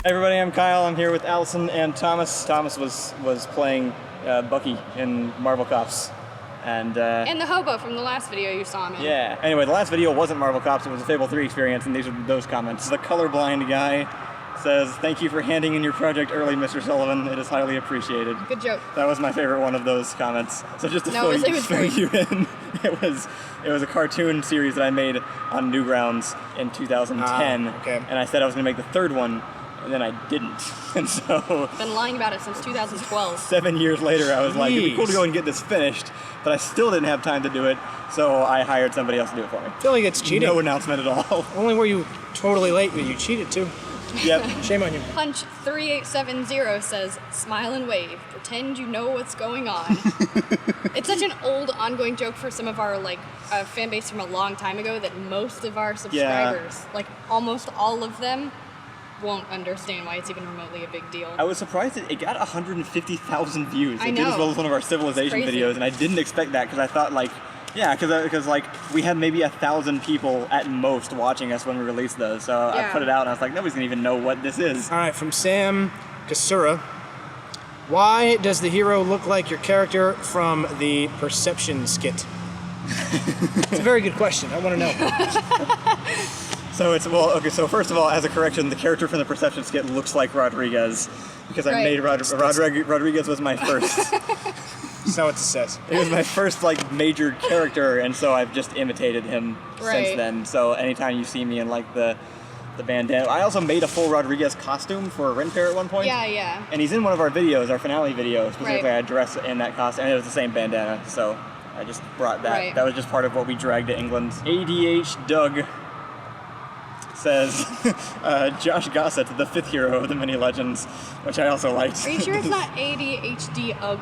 Hey everybody, I'm Kyle. I'm here with Allison and Thomas. Thomas was playing Bucky in Marvel Cops. And the hobo from the last video you saw him in. Yeah. Anyway, the last video wasn't Marvel Cops, it was a Fable 3 experience, and these are those comments. The colorblind guy says, "Thank you for handing in your project early, Mr. Sullivan. It is highly appreciated." Good joke. That was my favorite one of those comments. So just to fill you in, it was a cartoon series that I made on Newgrounds in 2010. Okay. And I said I was going to make the third one, and then I didn't. And so... Been lying about it since 2012. 7 years later, I was like, it'd be cool to go and get this finished, but I still didn't have time to do it, so I hired somebody else to do it for me. I feel like it's cheating. No announcement at all. Only were you totally late, but you cheated too. Yep. Shame on you. Punch 3870 says, "Smile and wave. Pretend you know what's going on." It's such an old, ongoing joke for some of our fan base from a long time ago that most of our subscribers, like almost all of them, won't understand why it's even remotely a big deal. I was surprised that it got 150,000 views. It did as well as one of our Civilization videos, and I didn't expect that because I thought because we had maybe 1,000 people at most watching us when we released those. So I put it out and I was like, nobody's gonna even know what this is. All right, from Sam Kasura. Why does the hero look like your character from the Perception skit? It's a very good question. I want to know. So first of all, as a correction, the character from the Perception skit looks like Rodriguez because I made Rodriguez was my first. That's not what this says. It was my first major character, and so I've just imitated him since then. So anytime you see me in the bandana, I also made a full Rodriguez costume for Renfair at one point. Yeah. And he's in one of our videos, our finale video. Specifically, I dress in that costume, and it was the same bandana. So I just brought that. Right. That was just part of what we dragged to England. ADH Doug says, Josh Gossett, the fifth hero of the mini legends, which I also liked. Are you sure it's not ADHD UG?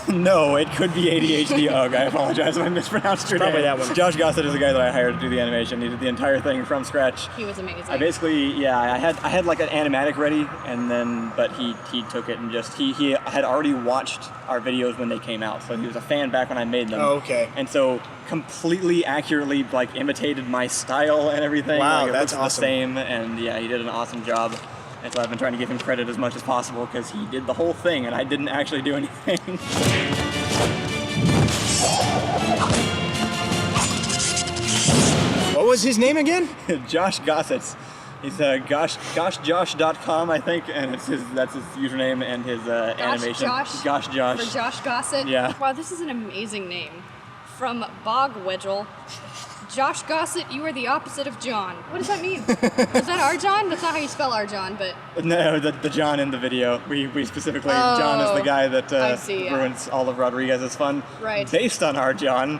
No, it could be ADHD UG. I apologize if I mispronounced your name. Probably that one. Josh Gossett is the guy that I hired to do the animation. He did the entire thing from scratch. He was amazing. I basically, I had an animatic ready, but he took it and he had already watched our videos when they came out, so he was a fan back when I made them. Oh, okay. And so completely accurately imitated my style and everything. Wow, it that's looks awesome. the same, and yeah, he did an awesome job. And so I've been trying to give him credit as much as possible because he did the whole thing and I didn't actually do anything. What was his name again? Josh Gossett. He's goshjosh.com, I think, and that's his username and his animation. Gosh Josh. For Josh Gossett? Yeah. Wow, this is an amazing name. From Bog Wedgel. Josh Gossett, you are the opposite of John. What does that mean? Is that our John? That's not how you spell our John, but... No, the John in the video. We specifically, John is the guy that ruins all of Rodriguez's fun. Right. Based on our John,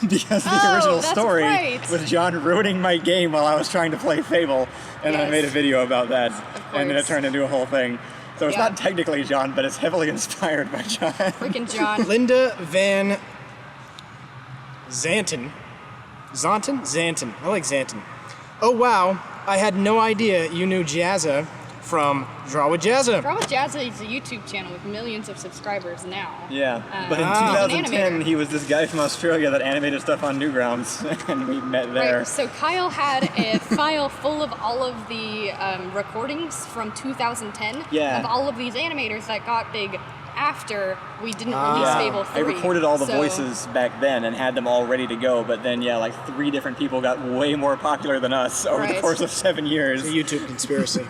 because the original story was John ruining my game while I was trying to play Fable, and I made a video about that, and then it turned into a whole thing. So it's not technically John, but it's heavily inspired by John. Freaking John. Linda Van Zanten. Zanten. I like Zanten. Oh wow, I had no idea you knew Jazza from Draw with Jazza. Draw with Jazza is a YouTube channel with millions of subscribers now. Yeah, but in 2010 he was this guy from Australia that animated stuff on Newgrounds, and we met there. Right, so Kyle had a file full of all of the recordings from 2010 of all of these animators that got big after we didn't release Fable 3. I recorded all the voices back then and had them all ready to go, but then 3 different people got way more popular than us over the course of 7 years. It's a YouTube conspiracy.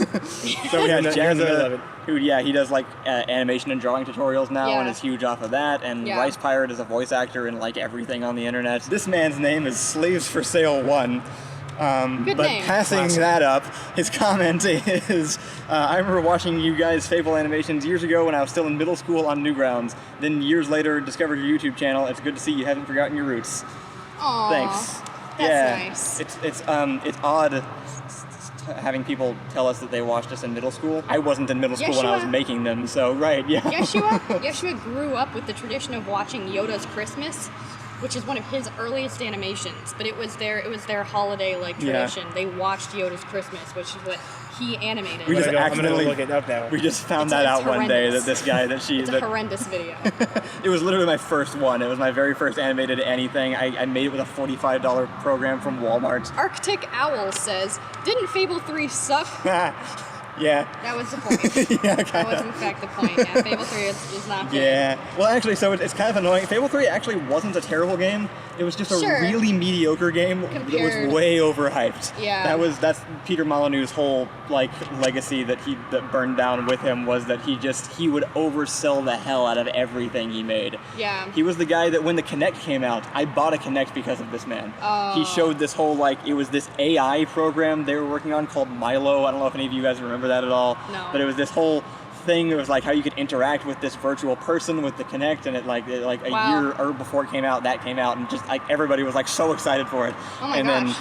So we had Jazza, who he does animation and drawing tutorials now and is huge off of that, and Rice Pirate is a voice actor in everything on the internet. This man's name is Slaves for Sale 1. Good but name. Passing that up, his comment is, I remember watching you guys' Fable animations years ago when I was still in middle school on Newgrounds. Then years later, discovered your YouTube channel. It's good to see you haven't forgotten your roots. Aww. Thanks. That's nice. It's odd having people tell us that they watched us in middle school. I wasn't in middle school when I was making them, so Yeshua grew up with the tradition of watching Yoda's Christmas, which is one of his earliest animations, but it was their holiday tradition. They watched Yoda's Christmas, which is what he animated. We just accidentally look it up now. We just found that out one day that this guy It's a horrendous video. It was literally my first one. It was my very first animated anything. I made it with a $45 program from Walmart. Arctic Owl says, "Didn't Fable 3 suck?" Yeah. That was the point. Yeah, that was in fact the point. Yeah, Fable 3 is not good. Yeah. Well, actually, so it's kind of annoying. Fable 3 actually wasn't a terrible game. It was just a really mediocre game that was way overhyped. Yeah. That's Peter Molyneux's whole like legacy that burned down with him, was that he would oversell the hell out of everything he made. Yeah. He was the guy that when the Kinect came out, I bought a Kinect because of this man. Oh. He showed this whole it was this AI program they were working on called Milo. I don't know if any of you guys remember that at all. No. But it was this whole thing. It was like how you could interact with this virtual person with the Kinect, and it year or before it came out, that came out, and just like everybody was like so excited for it. Oh my gosh.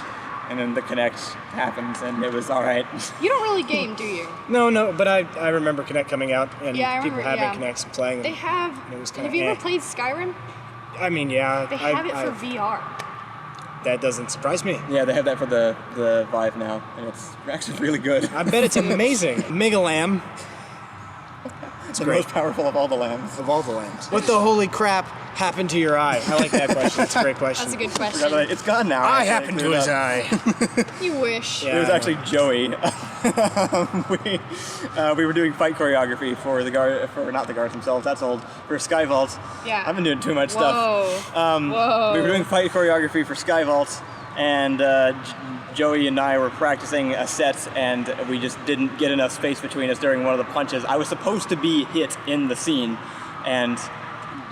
And then the Kinect happened, and it was all right. You don't really game, do you? No, but I remember Kinect coming out and people having Kinects and playing. They have. Have you ever played Skyrim? I mean, yeah. They have it for VR. That doesn't surprise me. Yeah, they have that for the Vive now, and it's actually really good. I bet it's amazing. Mega Lamb. It's the most powerful of all the lambs. Of all the lambs. What the holy crap happened to your eye? I like that question. That's a great question. That's a good question. It's gone now. Eye happened to his eye. You wish. Yeah, it was actually Joey. We were doing fight choreography for not the guards themselves. That's old. For Skyvault. Yeah. I've been doing too much Whoa. stuff. Whoa. We were doing fight choreography for Skyvault, and Joey and I were practicing a set, and we just didn't get enough space between us during one of the punches. I was supposed to be hit in the scene, and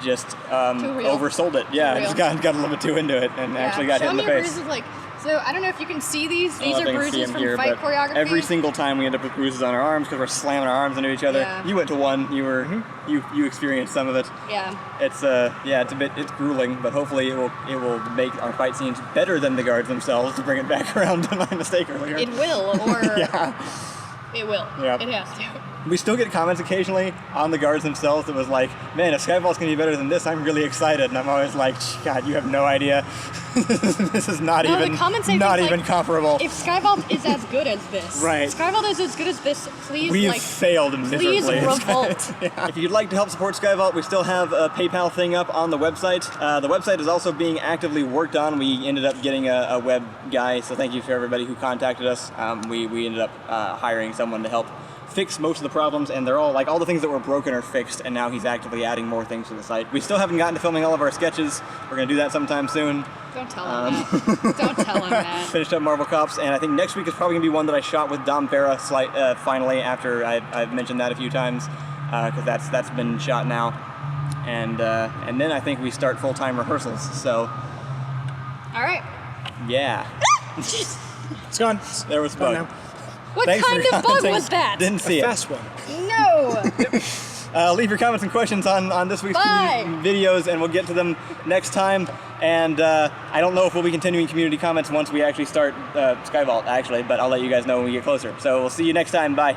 just oversold it. Yeah, I just got a little bit too into it, and actually got hit in the face. Bruises, so I don't know if you can see these. These are bruises from fight choreography. Every single time we end up with bruises on our arms because we're slamming our arms into each other. Yeah. You went to one. You experienced some of it. Yeah. It's grueling, but hopefully it will make our fight scenes better than the guards themselves, to bring it back around to my mistake earlier. It will, or it will. Yeah. It has to. We still get comments occasionally on the guards themselves that was like, man, if Skyvault's going to be better than this, I'm really excited. And I'm always like, God, you have no idea. This is not even comparable. If Skyvault is as good as this, right. Skyvault is as good as this, please, We've failed miserably. Please revolt. If you'd like to help support Skyvault, we still have a PayPal thing up on the website. The website is also being actively worked on. We ended up getting a web guy, so thank you for everybody who contacted us. We ended up hiring someone to help fix most of the problems, and they're all the things that were broken are fixed, and now he's actively adding more things to the site. We still haven't gotten to filming all of our sketches. We're going to do that sometime soon. Don't tell him that. Don't tell him that. Finished up Marvel Cops, and I think next week is probably going to be one that I shot with Dom Farah finally, after I've mentioned that a few times, because that's been shot now. And then I think we start full-time rehearsals, so... All right. Yeah. It's gone. There was a bug. What kind of bug was that? Didn't see it. Fast one. No. Leave your comments and questions on this week's videos, and we'll get to them next time. And I don't know if we'll be continuing community comments once we actually start Skyvault, but I'll let you guys know when we get closer. So we'll see you next time. Bye.